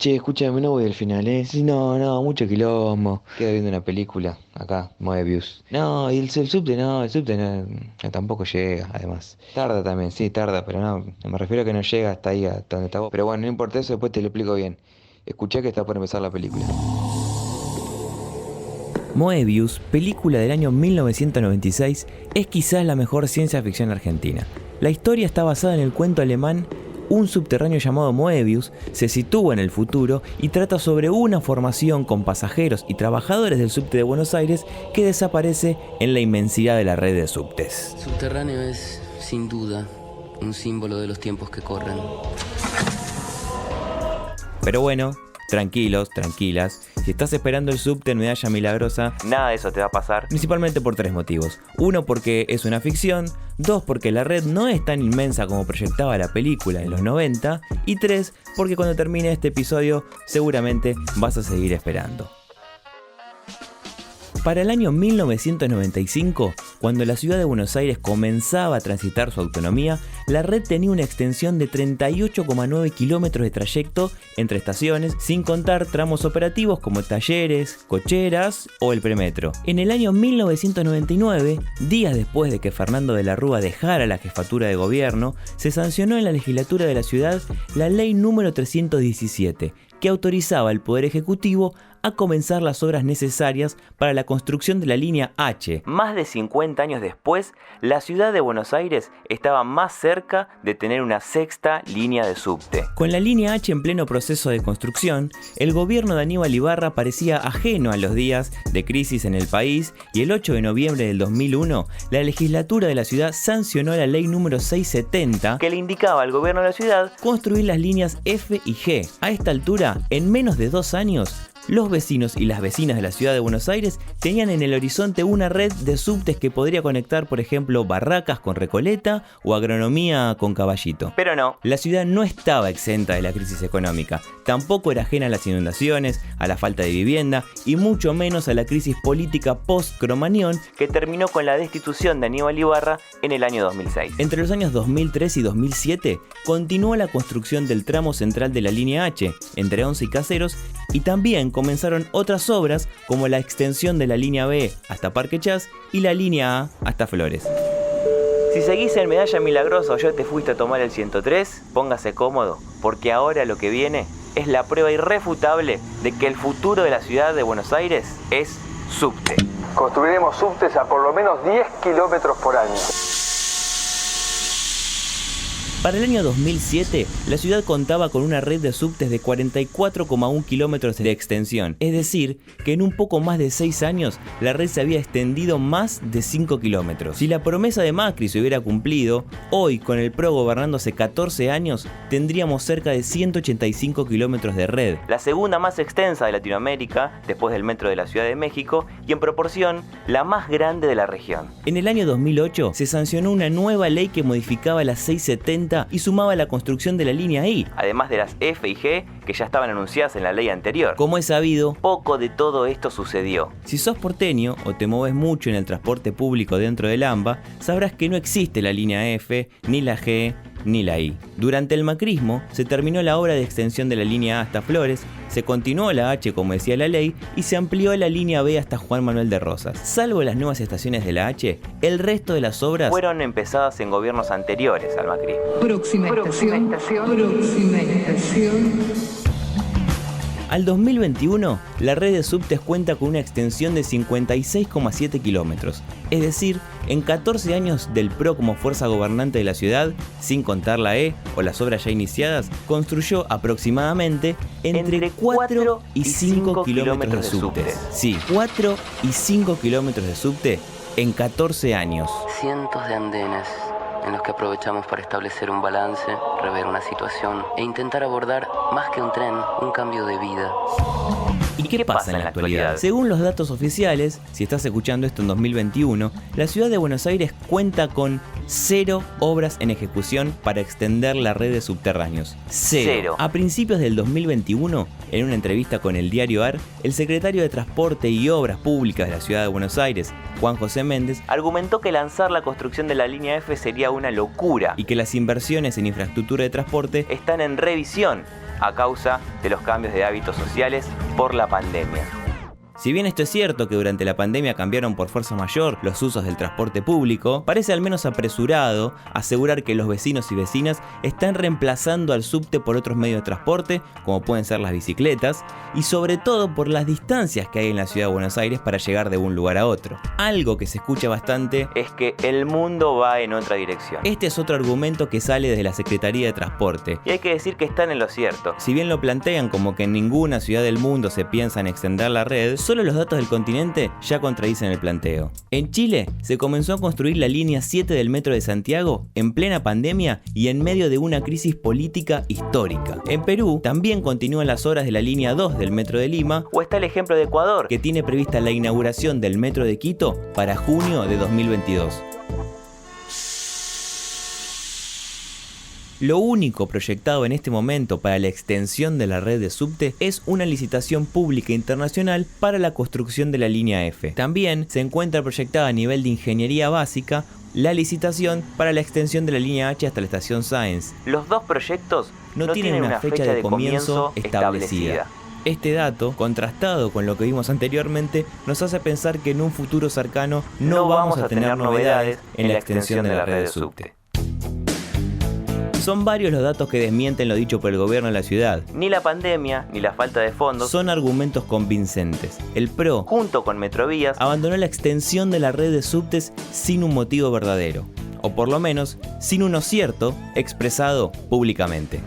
Che, escúchame, no voy al final, ¿eh? Sí, no, no, mucho quilombo. Quedo viendo una película, acá, Moebius. No, y el subte no, el subte no, no, tampoco llega, además. Tarda también, sí, tarda, pero no, me refiero a que no llega hasta ahí, hasta donde está vos. Pero bueno, no importa eso, después te lo explico bien. Escuchá que está por empezar la película. Moebius, película del año 1996, es quizás la mejor ciencia ficción argentina. La historia está basada en el cuento alemán Un subterráneo llamado Moebius, se sitúa en el futuro y trata sobre una formación con pasajeros y trabajadores del subte de Buenos Aires que desaparece en la inmensidad de la red de subtes. Subterráneo es, sin duda, un símbolo de los tiempos que corren. Pero bueno, tranquilos, tranquilas. Si estás esperando el subte en Medalla Milagrosa, nada de eso te va a pasar, principalmente por tres motivos. Uno, porque es una ficción. Dos, porque la red no es tan inmensa como proyectaba la película en los 90. Y tres, porque cuando termine este episodio seguramente vas a seguir esperando. Para el año 1995, cuando la ciudad de Buenos Aires comenzaba a transitar su autonomía, la red tenía una extensión de 38,9 kilómetros de trayecto entre estaciones, sin contar tramos operativos como talleres, cocheras o el premetro. En el año 1999, días después de que Fernando de la Rúa dejara la jefatura de gobierno, se sancionó en la legislatura de la ciudad la ley número 317, que autorizaba al Poder Ejecutivo a comenzar las obras necesarias para la construcción de la línea H. Más de 50 años después, la ciudad de Buenos Aires estaba más cerca de tener una sexta línea de subte. Con la línea H en pleno proceso de construcción, el gobierno de Aníbal Ibarra parecía ajeno a los días de crisis en el país y el 8 de noviembre del 2001, la legislatura de la ciudad sancionó la ley número 670 que le indicaba al gobierno de la ciudad construir las líneas F y G. A esta altura, en menos de 2 años, los vecinos y las vecinas de la ciudad de Buenos Aires tenían en el horizonte una red de subtes que podría conectar, por ejemplo, Barracas con Recoleta o Agronomía con Caballito. Pero no, la ciudad no estaba exenta de la crisis económica, tampoco era ajena a las inundaciones, a la falta de vivienda y mucho menos a la crisis política post-Cromañón que terminó con la destitución de Aníbal Ibarra en el año 2006. Entre los años 2003 y 2007 continuó la construcción del tramo central de la línea H, entre Once y Caseros, y también comenzaron otras obras como la extensión de la línea B hasta Parque Chas y la línea A hasta Flores. Si seguís en Medalla Milagrosa o ya te fuiste a tomar el 103, póngase cómodo, porque ahora lo que viene es la prueba irrefutable de que el futuro de la ciudad de Buenos Aires es subte. Construiremos subtes a por lo menos 10 kilómetros por año. Para el año 2007, la ciudad contaba con una red de subtes de 44,1 kilómetros de extensión, es decir, que en un poco más de 6 años la red se había extendido más de 5 kilómetros. Si la promesa de Macri se hubiera cumplido, hoy con el PRO gobernando hace 14 años, tendríamos cerca de 185 kilómetros de red, la segunda más extensa de Latinoamérica, después del metro de la Ciudad de México, y en proporción, la más grande de la región. En el año 2008 se sancionó una nueva ley que modificaba la 670 y sumaba la construcción de la línea I, además de las F y G que ya estaban anunciadas en la ley anterior. Como es sabido, poco de todo esto sucedió. Si sos porteño o te moves mucho en el transporte público dentro del AMBA, sabrás que no existe la línea F, ni la G, ni la I. Durante el macrismo se terminó la obra de extensión de la línea A hasta Flores, se continuó la H como decía la ley y se amplió la línea B hasta Juan Manuel de Rosas. Salvo las nuevas estaciones de la H, el resto de las obras fueron empezadas en gobiernos anteriores al macrismo. Próxima estación. Al 2021, la red de subtes cuenta con una extensión de 56,7 kilómetros, es decir, en 14 años del PRO como fuerza gobernante de la ciudad, sin contar la E o las obras ya iniciadas, construyó aproximadamente entre 4 y 5 kilómetros de subtes. Sí, 4 y 5 kilómetros de subte en 14 años. Cientos de andenes en los que aprovechamos para establecer un balance, rever una situación e intentar abordar, más que un tren, un cambio de vida. ¿Y qué pasa en la actualidad? Según los datos oficiales, si estás escuchando esto en 2021, la ciudad de Buenos Aires cuenta con 0 obras en ejecución para extender la red de subterráneos. 0. A principios del 2021, en una entrevista con el diario AR, el secretario de Transporte y Obras Públicas de la ciudad de Buenos Aires, Juan José Méndez, argumentó que lanzar la construcción de la línea F sería una locura y que las inversiones en infraestructura de transporte están en revisión a causa de los cambios de hábitos sociales por la pandemia. Si bien esto es cierto que durante la pandemia cambiaron por fuerza mayor los usos del transporte público, parece al menos apresurado asegurar que los vecinos y vecinas están reemplazando al subte por otros medios de transporte, como pueden ser las bicicletas, y sobre todo por las distancias que hay en la ciudad de Buenos Aires para llegar de un lugar a otro. Algo que se escucha bastante es que el mundo va en otra dirección. Este es otro argumento que sale desde la Secretaría de Transporte, y hay que decir que están en lo cierto. Si bien lo plantean como que en ninguna ciudad del mundo se piensa en extender la red, solo los datos del continente ya contradicen el planteo. En Chile se comenzó a construir la línea 7 del metro de Santiago en plena pandemia y en medio de una crisis política histórica. En Perú también continúan las obras de la línea 2 del metro de Lima, o está el ejemplo de Ecuador, que tiene prevista la inauguración del metro de Quito para junio de 2022. Lo único proyectado en este momento para la extensión de la red de subte es una licitación pública internacional para la construcción de la línea F. También se encuentra proyectada a nivel de ingeniería básica la licitación para la extensión de la línea H hasta la estación Sáenz. Los dos proyectos no tienen una fecha de comienzo establecida. Este dato, contrastado con lo que vimos anteriormente, nos hace pensar que en un futuro cercano no vamos a tener novedades en la extensión de la red de subte. Son varios los datos que desmienten lo dicho por el gobierno de la ciudad. Ni la pandemia, ni la falta de fondos son argumentos convincentes. El PRO, junto con Metrovías, abandonó la extensión de la red de subtes sin un motivo verdadero, o por lo menos sin uno cierto expresado públicamente.